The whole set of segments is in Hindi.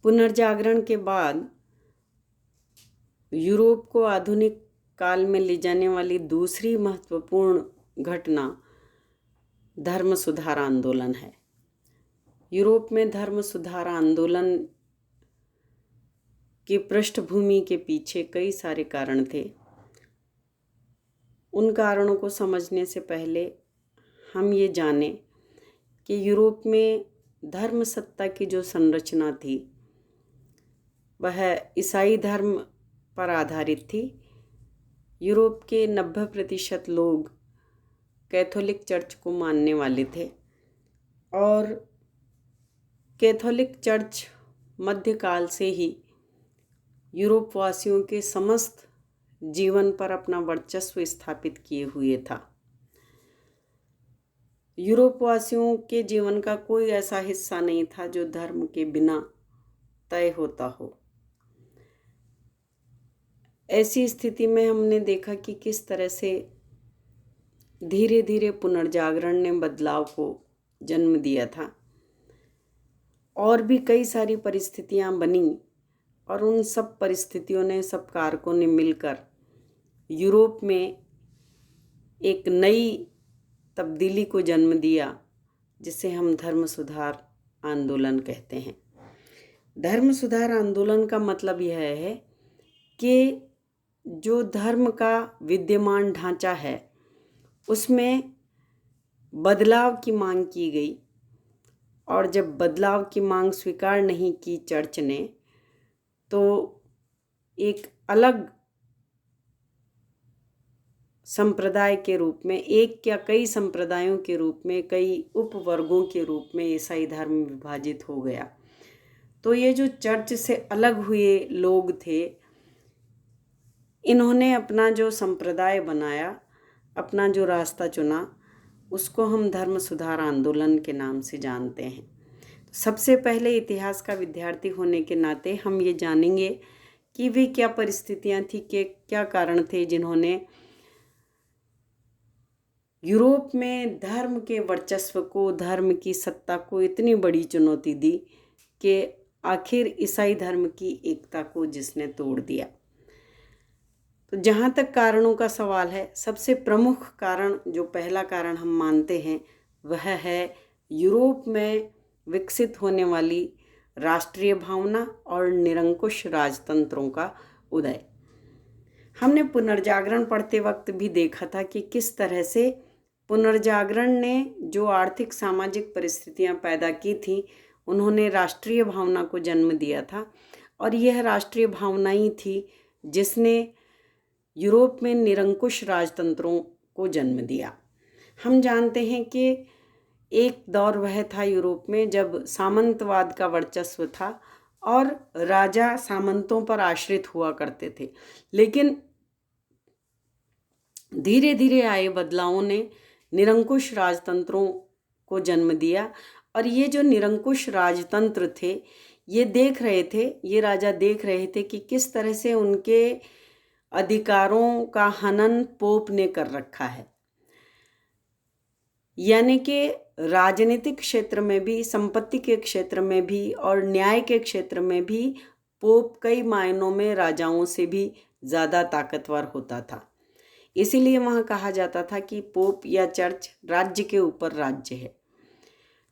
पुनर्जागरण के बाद यूरोप को आधुनिक काल में ले जाने वाली दूसरी महत्वपूर्ण घटना धर्म सुधार आंदोलन है। यूरोप में धर्म सुधार आंदोलन की पृष्ठभूमि के पीछे कई सारे कारण थे। उन कारणों को समझने से पहले हम ये जानें कि यूरोप में धर्म सत्ता की जो संरचना थी वह ईसाई धर्म पर आधारित थी। यूरोप के 90% लोग कैथोलिक चर्च को मानने वाले थे और कैथोलिक चर्च मध्यकाल से ही यूरोप वासियों के समस्त जीवन पर अपना वर्चस्व स्थापित किए हुए था। यूरोप वासियों के जीवन का कोई ऐसा हिस्सा नहीं था जो धर्म के बिना तय होता हो। ऐसी स्थिति में हमने देखा कि किस तरह से धीरे धीरे पुनर्जागरण ने बदलाव को जन्म दिया था और भी कई सारी परिस्थितियां बनी और उन सब परिस्थितियों ने, सब कारकों ने मिलकर यूरोप में एक नई तब्दीली को जन्म दिया जिसे हम धर्म सुधार आंदोलन कहते हैं। धर्म सुधार आंदोलन का मतलब यह है कि जो धर्म का विद्यमान ढांचा है उसमें बदलाव की मांग की गई और जब बदलाव की मांग स्वीकार नहीं की चर्च ने तो एक अलग संप्रदाय के रूप में, एक या कई संप्रदायों के रूप में, कई उपवर्गों के रूप में ईसाई धर्म विभाजित हो गया। तो ये जो चर्च से अलग हुए लोग थे, इन्होंने अपना जो संप्रदाय बनाया, अपना जो रास्ता चुना, उसको हम धर्म सुधार आंदोलन के नाम से जानते हैं। सबसे पहले इतिहास का विद्यार्थी होने के नाते हम ये जानेंगे कि वे क्या परिस्थितियां थी, कि क्या कारण थे जिन्होंने यूरोप में धर्म के वर्चस्व को, धर्म की सत्ता को इतनी बड़ी चुनौती दी कि आखिर ईसाई धर्म की एकता को जिसने तोड़ दिया। तो जहाँ तक कारणों का सवाल है, सबसे प्रमुख कारण, जो पहला कारण हम मानते हैं, वह है यूरोप में विकसित होने वाली राष्ट्रीय भावना और निरंकुश राजतंत्रों का उदय। हमने पुनर्जागरण पढ़ते वक्त भी देखा था कि किस तरह से पुनर्जागरण ने जो आर्थिक सामाजिक परिस्थितियां पैदा की थी, उन्होंने राष्ट्रीय भावना को जन्म दिया था और यह राष्ट्रीय भावना ही थी जिसने यूरोप में निरंकुश राजतंत्रों को जन्म दिया। हम जानते हैं कि एक दौर वह था यूरोप में जब सामंतवाद का वर्चस्व था और राजा सामंतों पर आश्रित हुआ करते थे, लेकिन धीरे धीरे आए बदलावों ने निरंकुश राजतंत्रों को जन्म दिया और ये जो निरंकुश राजतंत्र थे, ये राजा देख रहे थे कि किस तरह से उनके अधिकारों का हनन पोप ने कर रखा है। यानी कि राजनीतिक क्षेत्र में भी, संपत्ति के क्षेत्र में भी और न्याय के क्षेत्र में भी पोप कई मायनों में राजाओं से भी ज़्यादा ताकतवर होता था। इसीलिए वहाँ कहा जाता था कि पोप या चर्च राज्य के ऊपर राज्य है।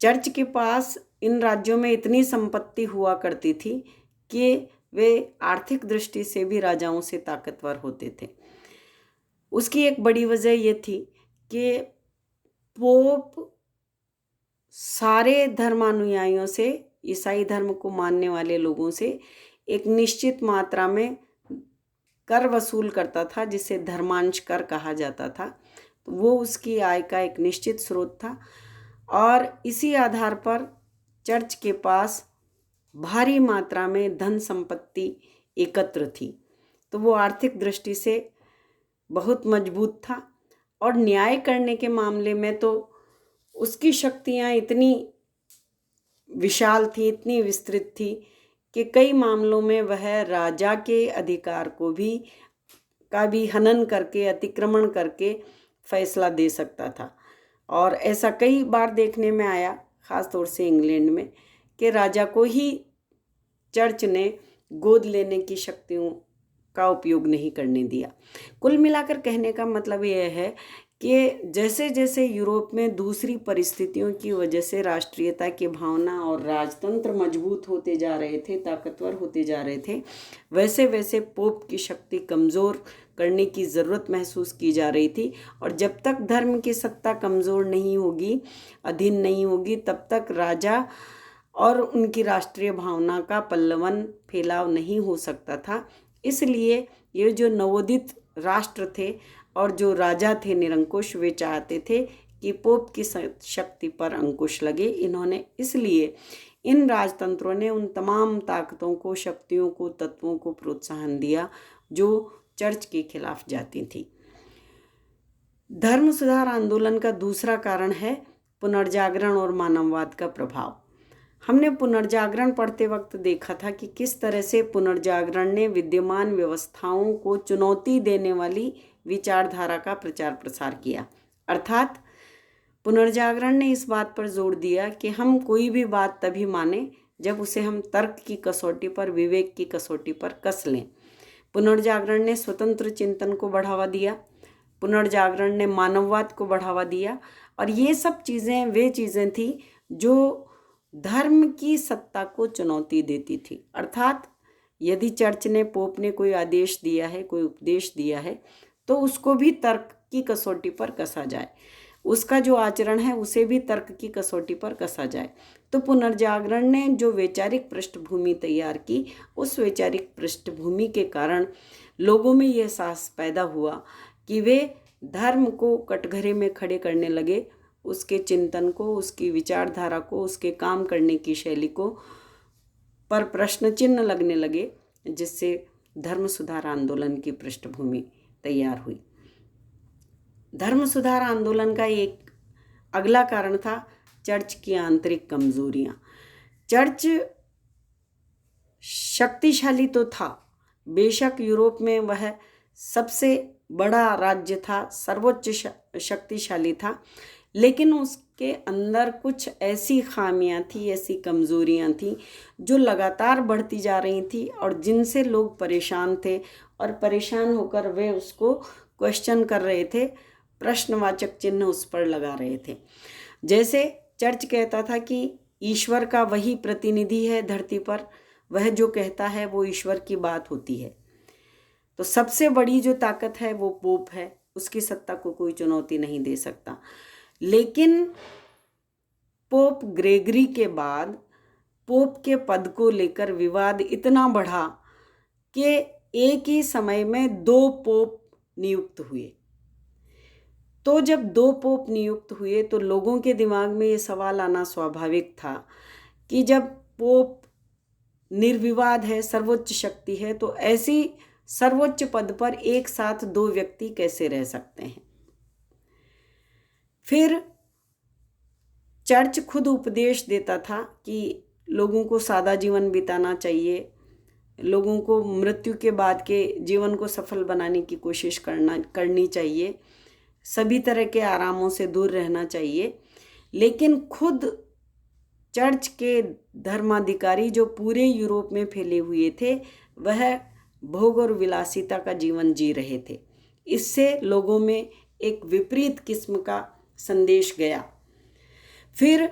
चर्च के पास इन राज्यों में इतनी संपत्ति हुआ करती थी कि वे आर्थिक दृष्टि से भी राजाओं से ताकतवर होते थे। उसकी एक बड़ी वजह ये थी कि पोप सारे धर्मानुयायियों से, ईसाई धर्म को मानने वाले लोगों से एक निश्चित मात्रा में कर वसूल करता था, जिसे धर्मांश कर कहा जाता था। तो वो उसकी आय का एक निश्चित स्रोत था और इसी आधार पर चर्च के पास भारी मात्रा में धन संपत्ति एकत्र थी। तो वो आर्थिक दृष्टि से बहुत मजबूत था और न्याय करने के मामले में तो उसकी शक्तियाँ इतनी विशाल थी, इतनी विस्तृत थी कि कई मामलों में वह राजा के अधिकार को भी हनन करके, अतिक्रमण करके फैसला दे सकता था। और ऐसा कई बार देखने में आया, ख़ास तौर से इंग्लैंड में, कि राजा को ही चर्च ने गोद लेने की शक्तियों का उपयोग नहीं करने दिया। कुल मिलाकर कहने का मतलब यह है कि जैसे जैसे यूरोप में दूसरी परिस्थितियों की वजह से राष्ट्रीयता की भावना और राजतंत्र मजबूत होते जा रहे थे, ताकतवर होते जा रहे थे, वैसे वैसे पोप की शक्ति कमज़ोर करने की ज़रूरत महसूस की जा रही थी। और जब तक धर्म की सत्ता कमज़ोर नहीं होगी, अधीन नहीं होगी, तब तक राजा और उनकी राष्ट्रीय भावना का पल्लवन फैलाव नहीं हो सकता था। इसलिए ये जो नवोदित राष्ट्र थे और जो राजा थे निरंकुश, वे चाहते थे कि पोप की शक्ति पर अंकुश लगे। इन्होंने इसलिए इन राजतंत्रों ने उन तमाम ताकतों को, शक्तियों को, तत्वों को प्रोत्साहन दिया जो चर्च के खिलाफ जाती थी। धर्म सुधार आंदोलन का दूसरा कारण है पुनर्जागरण और मानववाद का प्रभाव। हमने पुनर्जागरण पढ़ते वक्त देखा था कि किस तरह से पुनर्जागरण ने विद्यमान व्यवस्थाओं को चुनौती देने वाली विचारधारा का प्रचार प्रसार किया। अर्थात पुनर्जागरण ने इस बात पर जोर दिया कि हम कोई भी बात तभी माने जब उसे हम तर्क की कसौटी पर, विवेक की कसौटी पर कस लें। पुनर्जागरण ने स्वतंत्र चिंतन को बढ़ावा दिया, पुनर्जागरण ने मानववाद को बढ़ावा दिया, और ये सब चीज़ें वे चीज़ें थी जो धर्म की सत्ता को चुनौती देती थी। अर्थात यदि चर्च ने, पोप ने कोई आदेश दिया है, कोई उपदेश दिया है, तो उसको भी तर्क की कसौटी पर कसा जाए, उसका जो आचरण है उसे भी तर्क की कसौटी पर कसा जाए। तो पुनर्जागरण ने जो वैचारिक पृष्ठभूमि तैयार की, उस वैचारिक पृष्ठभूमि के कारण लोगों में यह एहसास पैदा हुआ कि वे धर्म को कटघरे में खड़े करने लगे, उसके चिंतन को, उसकी विचारधारा को, उसके काम करने की शैली को पर प्रश्न चिन्ह लगने लगे, जिससे धर्म सुधार आंदोलन की पृष्ठभूमि तैयार हुई। धर्म सुधार आंदोलन का एक अगला कारण था चर्च की आंतरिक कमजोरियां। चर्च शक्तिशाली तो था, बेशक यूरोप में वह सबसे बड़ा राज्य था, सर्वोच्च शक्तिशाली था, लेकिन उसके अंदर कुछ ऐसी खामियां थी, ऐसी कमजोरियां थी जो लगातार बढ़ती जा रही थी और जिनसे लोग परेशान थे, और परेशान होकर वे उसको क्वेश्चन कर रहे थे, प्रश्नवाचक चिन्ह उस पर लगा रहे थे। जैसे चर्च कहता था कि ईश्वर का वही प्रतिनिधि है धरती पर, वह जो कहता है वो ईश्वर की बात होती है। तो सबसे बड़ी जो ताकत है वो पोप है, उसकी सत्ता को कोई चुनौती नहीं दे सकता। लेकिन पोप ग्रेगरी के बाद पोप के पद को लेकर विवाद इतना बढ़ा कि एक ही समय में 2 पोप नियुक्त हुए। तो जब 2 पोप नियुक्त हुए तो लोगों के दिमाग में ये सवाल आना स्वाभाविक था कि जब पोप निर्विवाद है, सर्वोच्च शक्ति है, तो ऐसी सर्वोच्च पद पर एक साथ 2 व्यक्ति कैसे रह सकते हैं। फिर चर्च खुद उपदेश देता था कि लोगों को सादा जीवन बिताना चाहिए, लोगों को मृत्यु के बाद के जीवन को सफल बनाने की कोशिश करनी चाहिए, सभी तरह के आरामों से दूर रहना चाहिए। लेकिन खुद चर्च के धर्माधिकारी जो पूरे यूरोप में फैले हुए थे, वह भोग और विलासिता का जीवन जी रहे थे। इससे लोगों में एक विपरीत किस्म का संदेश गया। फिर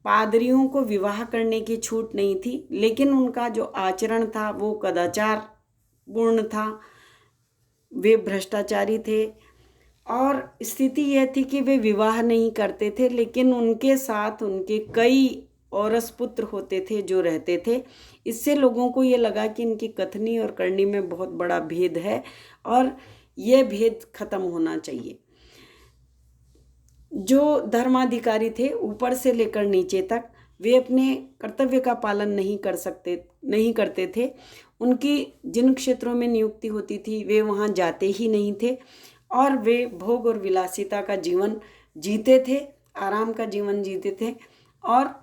पादरियों को विवाह करने की छूट नहीं थी, लेकिन उनका जो आचरण था वो कदाचार पूर्ण था, वे भ्रष्टाचारी थे, और स्थिति यह थी कि वे विवाह नहीं करते थे, लेकिन उनके साथ उनके कई औरस पुत्र होते थे जो रहते थे। इससे लोगों को ये लगा कि इनकी कथनी और करनी में बहुत बड़ा भेद है और ये भेद खत्म होना चाहिए। जो धर्माधिकारी थे ऊपर से लेकर नीचे तक, वे अपने कर्तव्य का पालन नहीं करते थे। उनकी जिन क्षेत्रों में नियुक्ति होती थी वे वहाँ जाते ही नहीं थे, और वे भोग और विलासिता का जीवन जीते थे, आराम का जीवन जीते थे। और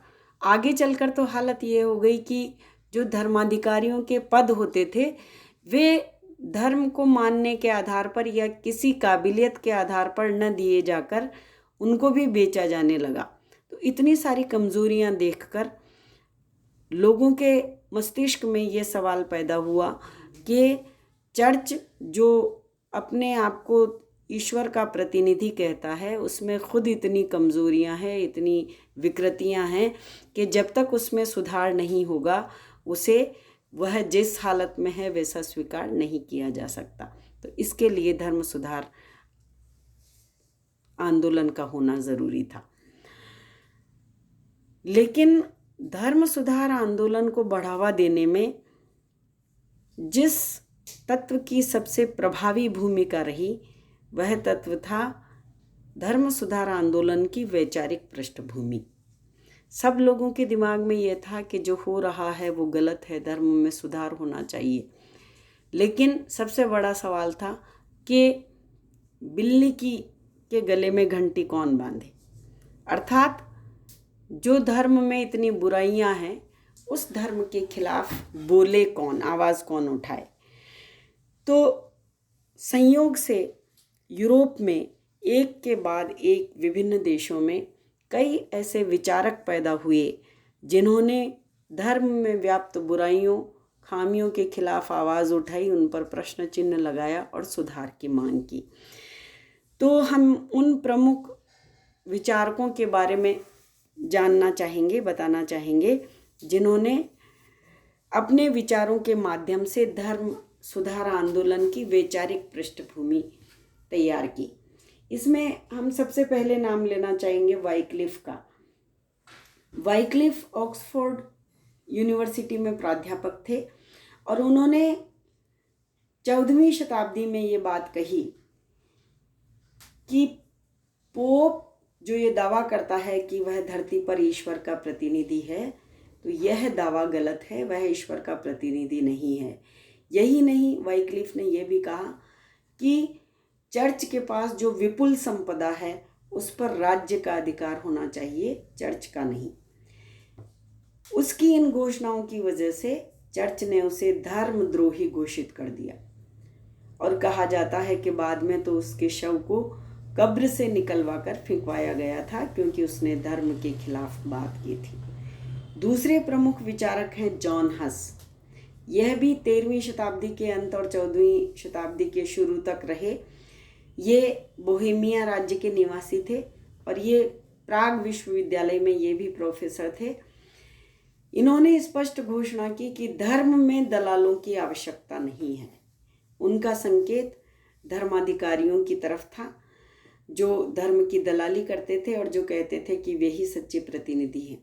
आगे चलकर तो हालत ये हो गई कि जो धर्माधिकारियों के पद होते थे वे धर्म को मानने के आधार पर या किसी काबिलियत के आधार पर न दिए जाकर उनको भी बेचा जाने लगा। तो इतनी सारी कमजोरियां देखकर लोगों के मस्तिष्क में ये सवाल पैदा हुआ कि चर्च जो अपने आप को ईश्वर का प्रतिनिधि कहता है, उसमें खुद इतनी कमज़ोरियां हैं, इतनी विकृतियां हैं कि जब तक उसमें सुधार नहीं होगा उसे वह जिस हालत में है वैसा स्वीकार नहीं किया जा सकता। तो इसके लिए धर्म सुधार आंदोलन का होना ज़रूरी था। लेकिन धर्म सुधार आंदोलन को बढ़ावा देने में जिस तत्व की सबसे प्रभावी भूमिका रही वह तत्व था धर्म सुधार आंदोलन की वैचारिक पृष्ठभूमि। सब लोगों के दिमाग में यह था कि जो हो रहा है वो गलत है, धर्म में सुधार होना चाहिए। लेकिन सबसे बड़ा सवाल था कि बिल्ली के गले में घंटी कौन बांधे, अर्थात जो धर्म में इतनी बुराइयां हैं उस धर्म के खिलाफ बोले कौन, आवाज़ कौन उठाए। तो संयोग से यूरोप में एक के बाद एक विभिन्न देशों में कई ऐसे विचारक पैदा हुए जिन्होंने धर्म में व्याप्त बुराइयों, खामियों के खिलाफ आवाज़ उठाई, उन पर प्रश्न चिन्ह लगाया और सुधार की मांग की। तो हम उन प्रमुख विचारकों के बारे में जानना चाहेंगे, बताना चाहेंगे जिन्होंने अपने विचारों के माध्यम से धर्म सुधार आंदोलन की वैचारिक पृष्ठभूमि तैयार की। इसमें हम सबसे पहले नाम लेना चाहेंगे वाइक्लिफ का। वाइक्लिफ ऑक्सफोर्ड यूनिवर्सिटी में प्राध्यापक थे और उन्होंने 14वीं शताब्दी में ये बात कही कि पोप जो ये दावा करता है कि वह धरती पर ईश्वर का प्रतिनिधि है, तो यह दावा गलत है, वह ईश्वर का प्रतिनिधि नहीं है। यही नहीं, वाइक्लिफ ने यह भी कहा कि चर्च के पास जो विपुल संपदा है उस पर राज्य का अधिकार होना चाहिए, चर्च का नहीं। उसकी इन घोषणाओं की वजह से चर्च ने उसे धर्मद्रोही घोषित कर दिया और कहा जाता है कि बाद में तो उसके शव को कब्र से निकलवा कर फेंकवाया गया था क्योंकि उसने धर्म के खिलाफ बात की थी। दूसरे प्रमुख विचारक हैं जॉन हस। यह भी 13वीं शताब्दी के अंत और 14वीं शताब्दी के शुरू तक रहे। ये बोहेमिया राज्य के निवासी थे और ये प्राग विश्वविद्यालय में ये भी प्रोफेसर थे। इन्होंने स्पष्ट घोषणा की कि धर्म में दलालों की आवश्यकता नहीं है। उनका संकेत धर्माधिकारियों की तरफ था जो धर्म की दलाली करते थे और जो कहते थे कि वे ही सच्चे प्रतिनिधि हैं।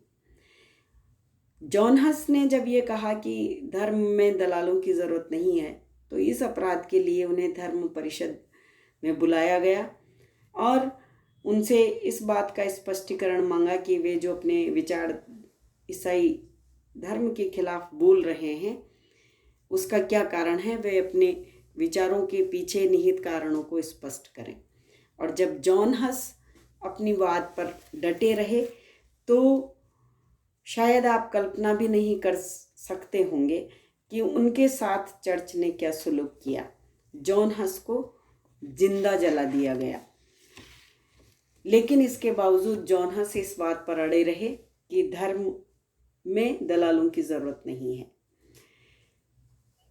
जॉन हस ने जब ये कहा कि धर्म में दलालों की ज़रूरत नहीं है, तो इस अपराध के लिए उन्हें धर्म परिषद में बुलाया गया और उनसे इस बात का स्पष्टीकरण मांगा कि वे जो अपने विचार ईसाई धर्म के खिलाफ बोल रहे हैं उसका क्या कारण है, वे अपने विचारों के पीछे निहित कारणों को स्पष्ट करें। और जब जॉन हस अपनी बात पर डटे रहे तो शायद आप कल्पना भी नहीं कर सकते होंगे कि उनके साथ चर्च ने क्या सुलूक किया। जॉन हस को जिंदा जला दिया गया। लेकिन इसके बावजूद जॉन हस इस बात पर अड़े रहे कि धर्म में दलालों की ज़रूरत नहीं है।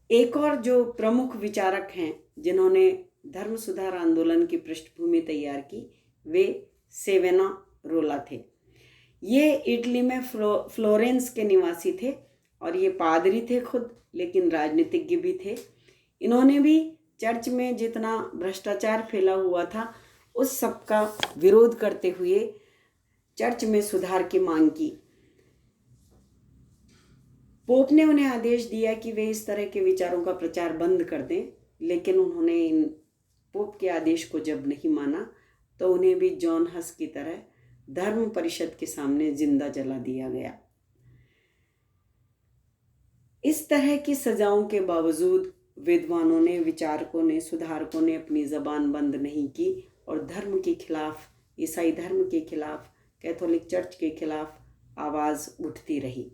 एक और जो प्रमुख विचारक हैं जिन्होंने धर्म सुधार आंदोलन की पृष्ठभूमि तैयार की, वे सेवेनारोला थे। ये इटली में फ्लोरेंस के निवासी थे और ये पादरी थे खुद, लेकिन राजनीतिज्ञ भी थे। इन्होंने भी चर्च में जितना भ्रष्टाचार फैला हुआ था उस सब का विरोध करते हुए चर्च में सुधार की मांग की। पोप ने उन्हें आदेश दिया कि वे इस तरह के विचारों का प्रचार बंद कर दें, लेकिन उन्होंने इन पोप के आदेश को जब नहीं माना तो उन्हें भी जॉन हस की तरह धर्म परिषद के सामने जिंदा जला दिया गया। इस तरह की सजाओं के बावजूद विद्वानों ने, विचारकों ने, सुधारकों ने अपनी जबान बंद नहीं की और धर्म के खिलाफ, ईसाई धर्म के खिलाफ, कैथोलिक चर्च के खिलाफ आवाज़ उठती रही।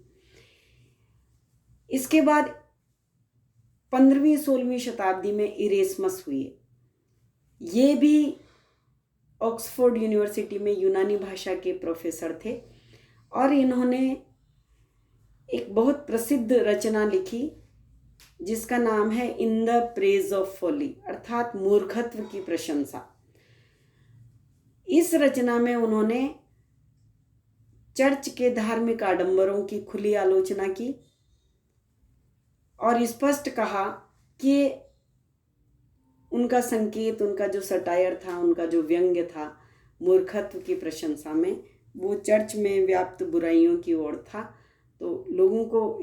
इसके बाद 15वीं-16वीं शताब्दी में इरेस्मस हुए। ये भी ऑक्सफोर्ड यूनिवर्सिटी में यूनानी भाषा के प्रोफेसर थे और इन्होंने एक बहुत प्रसिद्ध रचना लिखी जिसका नाम है in the Praise of Folly, अर्थात मूर्खत्व की प्रशंसा। इस रचना में उन्होंने चर्च के धार्मिक आडंबरों की खुली आलोचना की और स्पष्ट कहा कि उनका संकेत, उनका जो सटायर था, उनका जो व्यंग्य था मूर्खत्व की प्रशंसा में, वो चर्च में व्याप्त बुराइयों की ओर था। तो लोगों को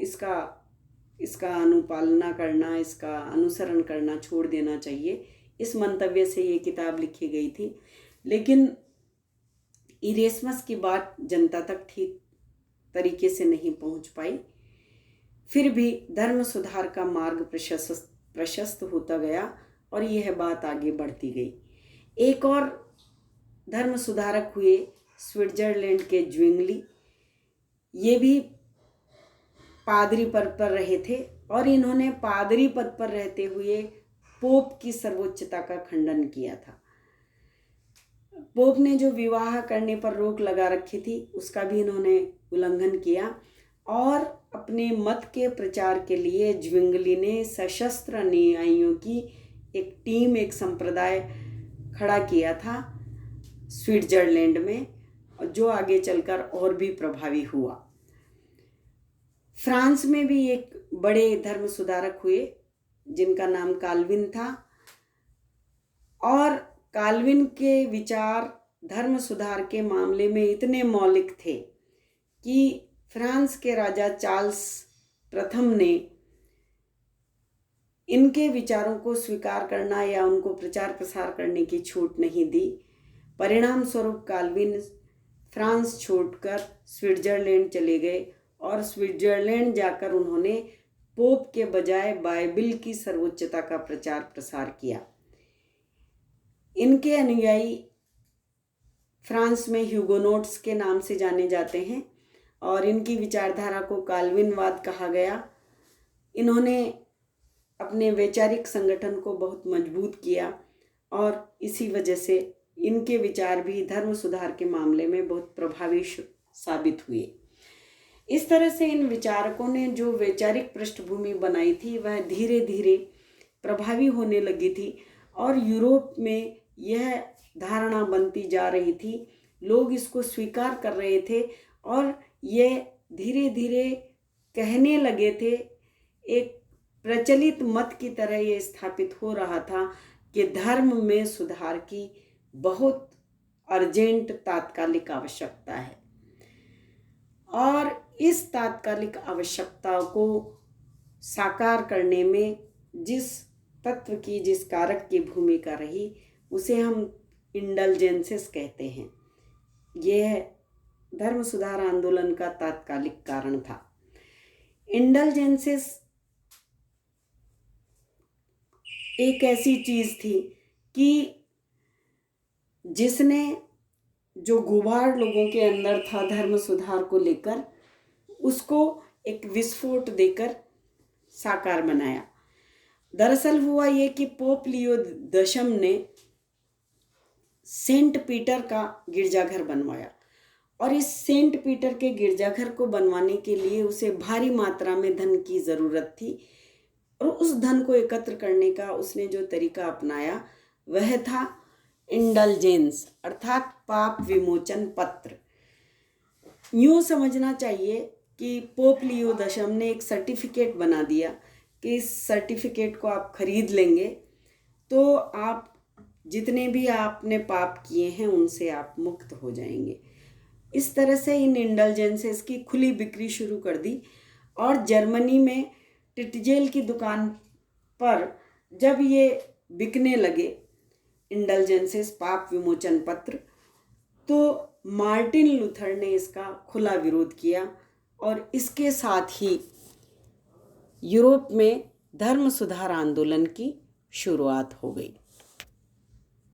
इसका अनुपालना करना, इसका अनुसरण करना छोड़ देना चाहिए, इस मंतव्य से ये किताब लिखी गई थी। लेकिन इरेस्मस की बात जनता तक ठीक तरीके से नहीं पहुंच पाई। फिर भी धर्म सुधार का मार्ग प्रशस्त होता गया और यह बात आगे बढ़ती गई। एक और धर्म सुधारक हुए स्विट्जरलैंड के ज्विंगली। ये भी पादरी पद पर रहे थे और इन्होंने पादरी पद पर रहते हुए पोप की सर्वोच्चता का खंडन किया था। पोप ने जो विवाह करने पर रोक लगा रखी थी उसका भी इन्होंने उल्लंघन किया और अपने मत के प्रचार के लिए ज्विंगली ने सशस्त्र अनुयायियों की एक टीम, एक संप्रदाय खड़ा किया था स्विट्जरलैंड में, जो आगे चलकर और भी प्रभावी हुआ। फ्रांस में भी एक बड़े धर्म सुधारक हुए जिनका नाम काल्विन था और काल्विन के विचार धर्म सुधार के मामले में इतने मौलिक थे कि फ्रांस के राजा चार्ल्स प्रथम ने इनके विचारों को स्वीकार करना या उनको प्रचार प्रसार करने की छूट नहीं दी। परिणाम स्वरूप काल्विन फ्रांस छोड़कर स्विट्जरलैंड चले गए और स्विट्जरलैंड जाकर उन्होंने पोप के बजाय बाइबिल की सर्वोच्चता का प्रचार प्रसार किया। इनके अनुयायी फ्रांस में ह्यूगोनोट्स के नाम से जाने जाते हैं और इनकी विचारधारा को काल्विनवाद कहा गया। इन्होंने अपने वैचारिक संगठन को बहुत मजबूत किया और इसी वजह से इनके विचार भी धर्म सुधार के मामले में बहुत प्रभावी साबित हुए। इस तरह से इन विचारकों ने जो वैचारिक पृष्ठभूमि बनाई थी वह धीरे धीरे प्रभावी होने लगी थी और यूरोप में यह धारणा बनती जा रही थी। लोग इसको स्वीकार कर रहे थे और ये धीरे धीरे कहने लगे थे, एक प्रचलित मत की तरह ये स्थापित हो रहा था कि धर्म में सुधार की बहुत अर्जेंट तात्कालिक आवश्यकता है और इस तात्कालिक आवश्यकता को साकार करने में जिस तत्व की, जिस कारक की भूमिका रही उसे हम इंडल्जेंसेस कहते हैं। यह धर्म सुधार आंदोलन का तात्कालिक कारण था। इंडल्जेंसेस एक ऐसी चीज थी कि जिसने जो गुबार लोगों के अंदर था धर्म सुधार को लेकर, उसको एक विस्फोट देकर साकार बनाया। दरअसल हुआ ये कि पोप लियो दशम ने सेंट पीटर का गिरजाघर बनवाया और इस सेंट पीटर के गिरजाघर को बनवाने के लिए उसे भारी मात्रा में धन की ज़रूरत थी और उस धन को एकत्र करने का उसने जो तरीका अपनाया वह था इंडल्जेंस, अर्थात पाप विमोचन पत्र। यूँ समझना चाहिए कि पोप लियो दशम ने एक सर्टिफिकेट बना दिया कि इस सर्टिफिकेट को आप खरीद लेंगे तो आप जितने भी आपने पाप किए हैं उनसे आप मुक्त हो जाएंगे। इस तरह से इन इंडल्जेंसेस की खुली बिक्री शुरू कर दी और जर्मनी में टिटजेल की दुकान पर जब ये बिकने लगे इंडल्जेंसेस, पाप विमोचन पत्र, तो मार्टिन लूथर ने इसका खुला विरोध किया और इसके साथ ही यूरोप में धर्म सुधार आंदोलन की शुरुआत हो गई।